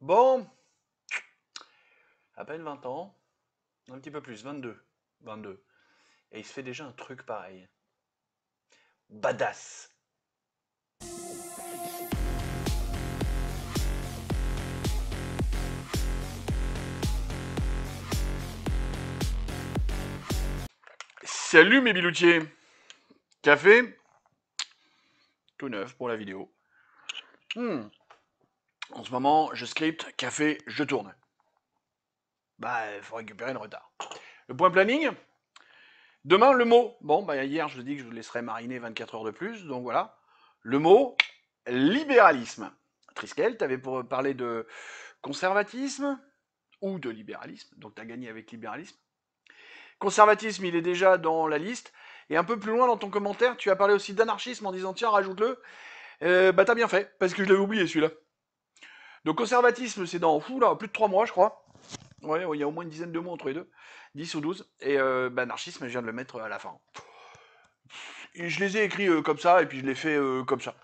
Bon, à peine 20 ans, un petit peu plus, 22. Et il se fait déjà un truc pareil. Badass. Salut mes biloutiers. Café, tout neuf pour la vidéo. En ce moment, je script, café, je tourne. Bah, il faut récupérer le retard. Le point planning. Demain, le mot. Bon, bah hier, je vous ai dit que je vous laisserai mariner 24 heures de plus, donc voilà. Le mot, libéralisme. Triskel, t'avais pour parler de conservatisme ou de libéralisme, donc t'as gagné avec libéralisme. Conservatisme, il est déjà dans la liste. Et un peu plus loin dans ton commentaire, tu as parlé aussi d'anarchisme en disant tiens, rajoute-le. Bah t'as bien fait, parce que je l'avais oublié celui-là. Donc conservatisme, c'est dans plus de 3 mois, je crois. Ouais, il y a au moins une dizaine de mois entre les deux. 10 ou 12. Et anarchisme, je viens de le mettre à la fin. Et je les ai écrits comme ça, et puis je les fais comme ça.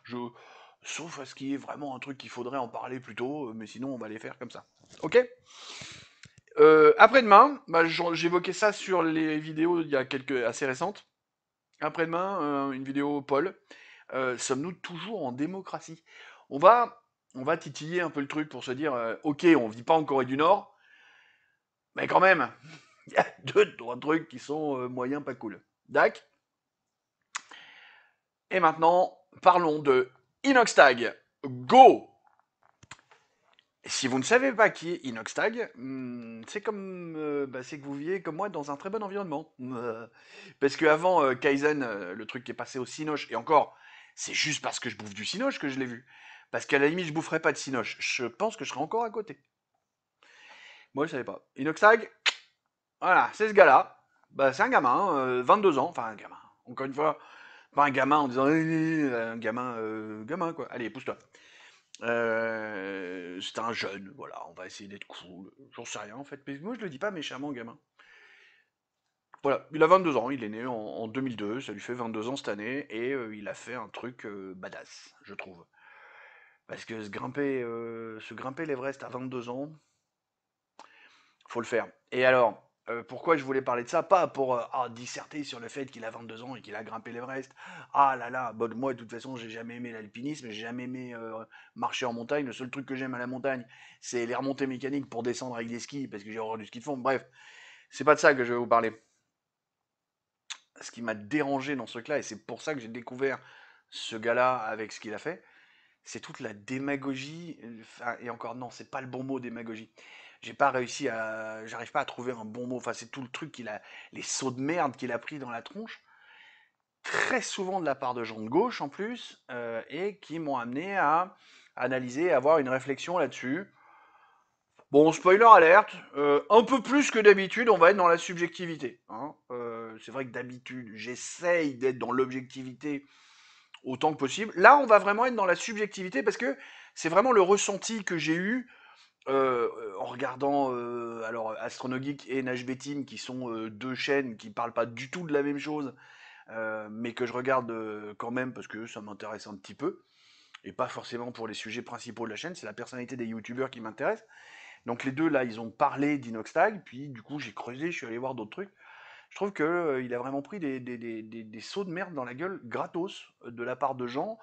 Sauf à ce qu'il y ait vraiment un truc qu'il faudrait en parler plus tôt, mais sinon on va les faire comme ça. Ok. Après-demain, bah, j'évoquais ça sur les vidéos il y a quelques assez récentes. Après-demain, une vidéo Paul. Sommes-nous toujours en démocratie? on va, on va titiller un peu le truc pour se dire, ok, on vit pas en Corée du Nord, mais quand même, il y a deux, trois trucs qui sont moyens pas cool. Dac. Et maintenant, parlons de Inoxtag. Go! Si vous ne savez pas qui est Inoxtag, c'est comme, c'est que vous viviez comme moi dans un très bon environnement. Parce qu'avant Kaizen, le truc qui est passé au Cinoche, et encore, c'est juste parce que je bouffe du Cinoche que je l'ai vu. Parce qu'à la limite, je boufferais pas de Cinoche. Je pense que je serais encore à côté. Moi, je savais pas. Inoxtag, voilà, c'est ce gars-là. Bah, c'est un gamin, 22 ans, enfin un gamin. Encore une fois, pas un gamin en disant un gamin, gamin quoi. Allez, pousse-toi. C'était un jeune, voilà, on va essayer d'être cool. J'en sais rien en fait, mais moi je le dis pas méchamment, gamin. Voilà, il a 22 ans, il est né en 2002, ça lui fait 22 ans cette année, et il a fait un truc badass, je trouve. Parce que se grimper l'Everest à 22 ans, faut le faire. Et alors, pourquoi je voulais parler de ça? Pas pour disserter sur le fait qu'il a 22 ans et qu'il a grimpé l'Everest. Ah là là, bon, moi de toute façon, j'ai jamais aimé l'alpinisme, j'ai jamais aimé marcher en montagne. Le seul truc que j'aime à la montagne, c'est les remontées mécaniques pour descendre avec des skis, parce que j'ai horreur du ski de fond. Bref, c'est pas de ça que je vais vous parler. Ce qui m'a dérangé dans ce truc-là, et c'est pour ça que j'ai découvert ce gars-là avec ce qu'il a fait, c'est toute la démagogie. Et encore, non, c'est pas le bon mot, démagogie. J'arrive pas à trouver un bon mot. Enfin, c'est tout le truc les sauts de merde qu'il a pris dans la tronche, très souvent de la part de gens de gauche en plus, et qui m'ont amené à analyser, à avoir une réflexion là-dessus. Bon, spoiler alerte, un peu plus que d'habitude, on va être dans la subjectivité, hein. C'est vrai que d'habitude, j'essaye d'être dans l'objectivité autant que possible. Là, on va vraiment être dans la subjectivité parce que c'est vraiment le ressenti que j'ai eu en regardant alors Astronogeek et NHB Team, qui sont deux chaînes qui parlent pas du tout de la même chose, mais que je regarde quand même parce que ça m'intéresse un petit peu, et pas forcément pour les sujets principaux de la chaîne, c'est la personnalité des youtubeurs qui m'intéresse. Donc les deux là, ils ont parlé d'Inoxtag, puis du coup j'ai creusé, je suis allé voir d'autres trucs. Je trouve que il a vraiment pris des sauts de merde dans la gueule gratos de la part de gens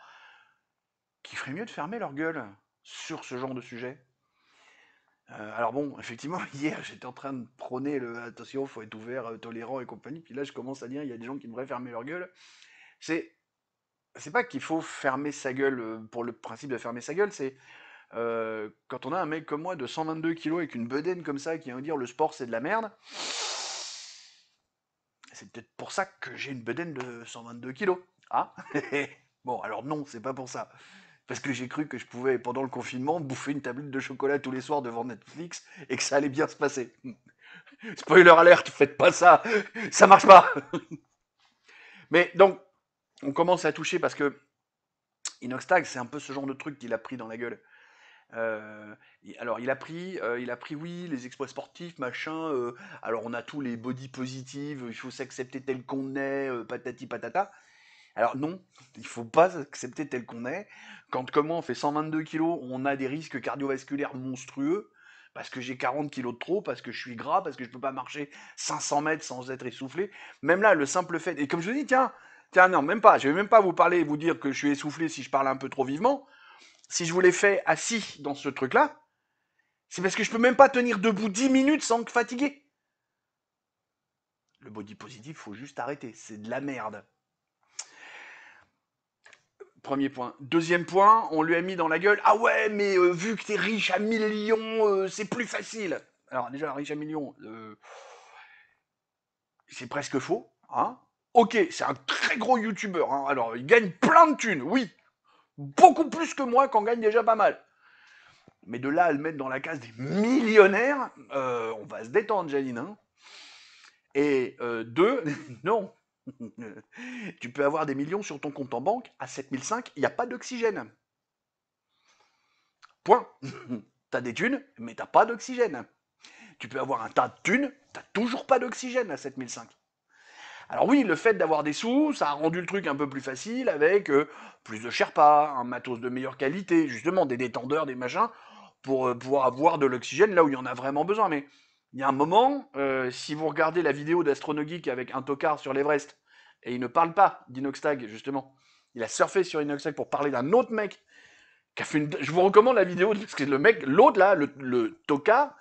qui feraient mieux de fermer leur gueule sur ce genre de sujet. Alors bon, effectivement, hier, j'étais en train de prôner le attention, faut être ouvert, tolérant et compagnie. Puis là, je commence à dire, il y a des gens qui devraient fermer leur gueule. C'est, c'est pas qu'il faut fermer sa gueule pour le principe de fermer sa gueule, c'est quand on a un mec comme moi de 122 kilos avec une bedaine comme ça qui vient dire le sport c'est de la merde. C'est peut-être pour ça que j'ai une bedaine de 122 kilos. Ah. Bon, alors non, c'est pas pour ça. Parce que j'ai cru que je pouvais, pendant le confinement, bouffer une tablette de chocolat tous les soirs devant Netflix et que ça allait bien se passer. Spoiler alerte, faites pas ça, ça marche pas. Mais donc, on commence à toucher parce que Inoxtag, c'est un peu ce genre de truc qu'il a pris dans la gueule. Alors, il a pris, oui, les exploits sportifs, machin. Alors, on a tous les body positives, il faut s'accepter tel qu'on est, patati patata. Alors non, il faut pas accepter tel qu'on est. Quand comme moi on fait 122 kilos, on a des risques cardiovasculaires monstrueux, parce que j'ai 40 kilos de trop, parce que je suis gras, parce que je peux pas marcher 500 mètres sans être essoufflé. Même là, le simple fait, et comme je vous dis, tiens, non, même pas, je vais même pas vous parler, vous dire que je suis essoufflé si je parle un peu trop vivement. Si je vous l'ai fait assis dans ce truc-là, c'est parce que je peux même pas tenir debout 10 minutes sans me fatiguer. Le body positif, faut juste arrêter, c'est de la merde. Premier point. Deuxième point, on lui a mis dans la gueule, ah ouais, mais vu que t'es riche à millions, c'est plus facile. Alors déjà, riche à millions, c'est presque faux. Hein. Ok, c'est un très gros youtubeur. Hein. Alors, il gagne plein de thunes, oui. Beaucoup plus que moi, qu'en gagne déjà pas mal. Mais de là à le mettre dans la case des millionnaires, on va se détendre, Janine. Hein. Et deux, non. Tu peux avoir des millions sur ton compte en banque, à 7005, il n'y a pas d'oxygène. Point. T'as des thunes, mais t'as pas d'oxygène. Tu peux avoir un tas de thunes, t'as toujours pas d'oxygène à 7005. Alors oui, le fait d'avoir des sous, ça a rendu le truc un peu plus facile avec plus de Sherpa, un matos de meilleure qualité, justement des détendeurs, des machins, pour pouvoir avoir de l'oxygène là où il y en a vraiment besoin. Mais il y a un moment, si vous regardez la vidéo d'Astronogeek avec un tocard sur l'Everest, et il ne parle pas d'Inoxtag, justement, il a surfé sur Inoxtag pour parler d'un autre mec qui a fait une... Je vous recommande la vidéo, parce que le mec, l'autre là, le tocard,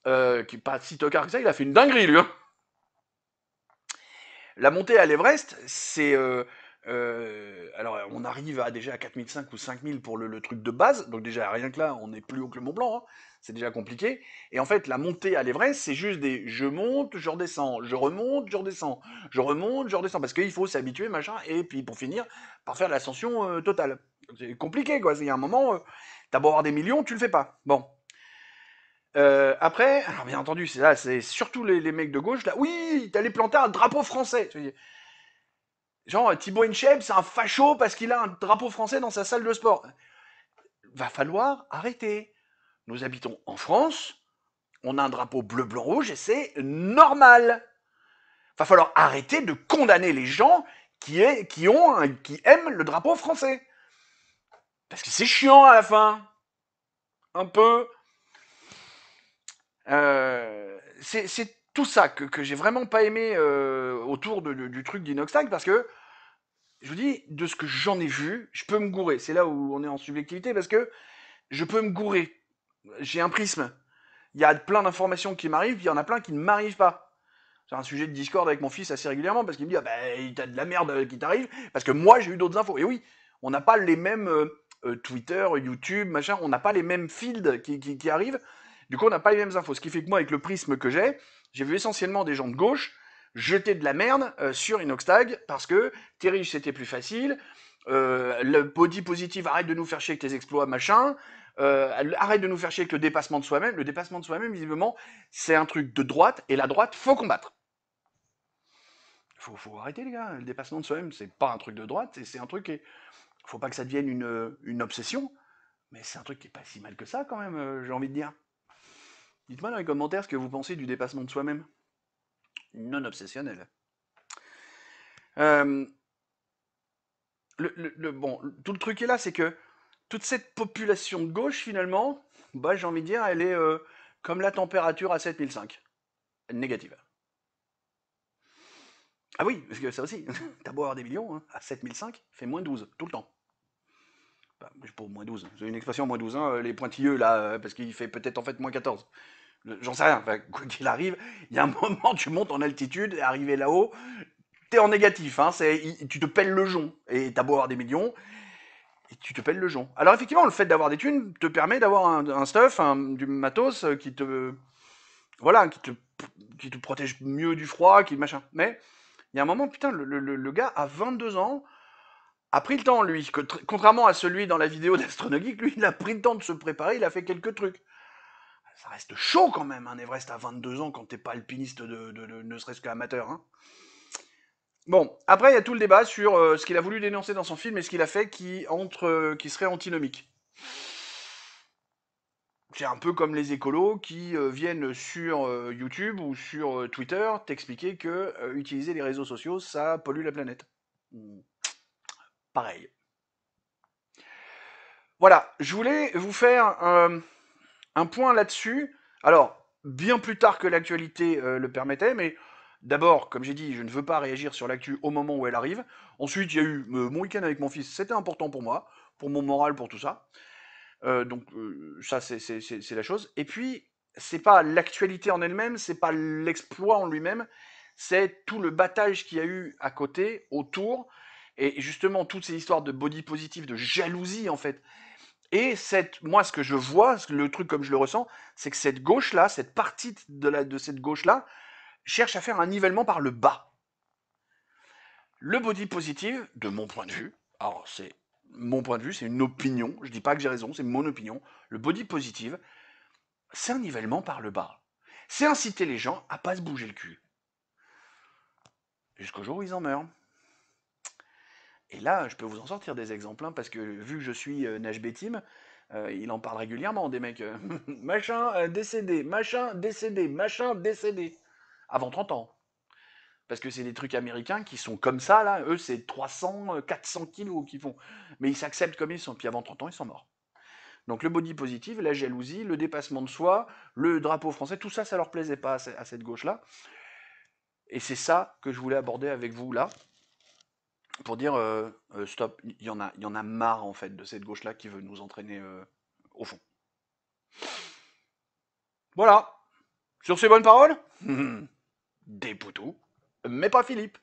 qui n'est pas si tocard que ça, il a fait une dinguerie lui. Hein. La montée à l'Everest, c'est... alors, on arrive à déjà à 4005 ou 5000 pour le truc de base, donc déjà rien que là, on est plus haut que le Mont Blanc, hein. C'est déjà compliqué. Et en fait, la montée à l'Everest, c'est juste des je monte, je redescends, je remonte, je redescends, je remonte, je redescends, parce qu'il faut s'habituer, machin, et puis pour finir, par faire l'ascension totale. C'est compliqué, quoi. Il y a un moment, t'as beau avoir des millions, tu le fais pas. Bon. Après, alors bien entendu, c'est là, c'est surtout les mecs de gauche, là, oui, t'allais planter un drapeau français. Genre, Thibaut Inchep, c'est un facho parce qu'il a un drapeau français dans sa salle de sport. Va falloir arrêter. Nous habitons en France, on a un drapeau bleu, blanc, rouge et c'est normal. Va falloir arrêter de condamner les gens qui aiment le drapeau français. Parce que c'est chiant à la fin. Un peu. C'est tout ça que j'ai vraiment pas aimé autour du truc d'Inoxtag parce que je vous dis, de ce que j'en ai vu, je peux me gourer. C'est là où on est en subjectivité parce que je peux me gourer. J'ai un prisme. Il y a plein d'informations qui m'arrivent, puis il y en a plein qui ne m'arrivent pas. C'est un sujet de Discord avec mon fils assez régulièrement parce qu'il me dit ah ben t'as de la merde qui t'arrive parce que moi j'ai eu d'autres infos. Et oui, on n'a pas les mêmes Twitter, YouTube, machin, on n'a pas les mêmes fields qui arrivent. Du coup, on n'a pas les mêmes infos. Ce qui fait que moi, avec le prisme que j'ai vu essentiellement des gens de gauche jeter de la merde sur Inoxtag parce que t'es riche, c'était plus facile. Le body positive, arrête de nous faire chier avec tes exploits, machin. Arrête de nous faire chier avec le dépassement de soi-même. Le dépassement de soi-même, visiblement, c'est un truc de droite, et la droite, faut combattre. Faut arrêter, les gars. Le dépassement de soi-même, c'est pas un truc de droite, c'est un truc qui est... Faut pas que ça devienne une obsession, mais c'est un truc qui est pas si mal que ça, quand même, j'ai envie de dire. Dites-moi dans les commentaires ce que vous pensez du dépassement de soi-même. Non obsessionnel. Euh, bon, tout le truc est là, c'est que toute cette population de gauche, finalement, bah, j'ai envie de dire, elle est comme la température à 7005. Négative. Ah oui, parce que ça aussi, t'as beau avoir des millions, hein, à 7005, fait moins 12, tout le temps. Bah, pour moins 12, c'est une expression moins 12, hein, les pointilleux là, parce qu'il fait peut-être en fait moins 14. J'en sais rien, enfin, quoi qu'il arrive, il y a un moment, tu montes en altitude, et arrivé là-haut, t'es en négatif, hein, tu te pèles le jonc, et t'as beau avoir des millions, et tu te pèles le jonc. Alors effectivement, le fait d'avoir des thunes te permet d'avoir un stuff, du matos qui te... Voilà, qui te protège mieux du froid, qui machin. Mais il y a un moment, putain, le gars a 22 ans, a pris le temps, lui, contrairement à celui dans la vidéo d'Astronogeek, lui, il a pris le temps de se préparer, il a fait quelques trucs. Ça reste chaud quand même, un Everest à 22 ans quand t'es pas alpiniste ne serait-ce qu'amateur. Hein. Bon, après, il y a tout le débat sur ce qu'il a voulu dénoncer dans son film et ce qu'il a fait qui serait antinomique. C'est un peu comme les écolos qui viennent sur YouTube ou sur Twitter t'expliquer que utiliser les réseaux sociaux, ça pollue la planète. pareil. Voilà, je voulais vous faire un point là-dessus. Alors, bien plus tard que l'actualité le permettait, mais d'abord, comme j'ai dit, je ne veux pas réagir sur l'actu au moment où elle arrive. Ensuite, il y a eu mon week-end avec mon fils, c'était important pour moi, pour mon moral, pour tout ça. Ça, c'est la chose. Et puis, c'est pas l'actualité en elle-même, c'est pas l'exploit en lui-même, c'est tout le battage qu'il y a eu à côté, autour, et justement toutes ces histoires de body positive, de jalousie en fait. Et moi, ce que je vois, le truc comme je le ressens, c'est que cette gauche-là, cette partie de cette gauche-là, cherche à faire un nivellement par le bas. Le body positive, de mon point de vue, alors c'est mon point de vue, c'est une opinion, je dis pas que j'ai raison, c'est mon opinion. Le body positive, c'est un nivellement par le bas. C'est inciter les gens à pas se bouger le cul. Jusqu'au jour où ils en meurent. Et là, je peux vous en sortir des exemples, hein, parce que vu que je suis Nash Betim, il en parle régulièrement, des mecs. Machin décédé, machin décédé, machin décédé. Avant 30 ans. Parce que c'est des trucs américains qui sont comme ça, là. Eux, c'est 300, 400 kilos qu'ils font. Mais ils s'acceptent comme ils sont. Puis avant 30 ans, ils sont morts. Donc le body positive, la jalousie, le dépassement de soi, le drapeau français, tout ça, ça leur plaisait pas à cette gauche-là. Et c'est ça que je voulais aborder avec vous là, pour dire stop, il y en a marre en fait de cette gauche-là qui veut nous entraîner au fond. Voilà. Sur ces bonnes paroles, des poutous, mais pas Philippe.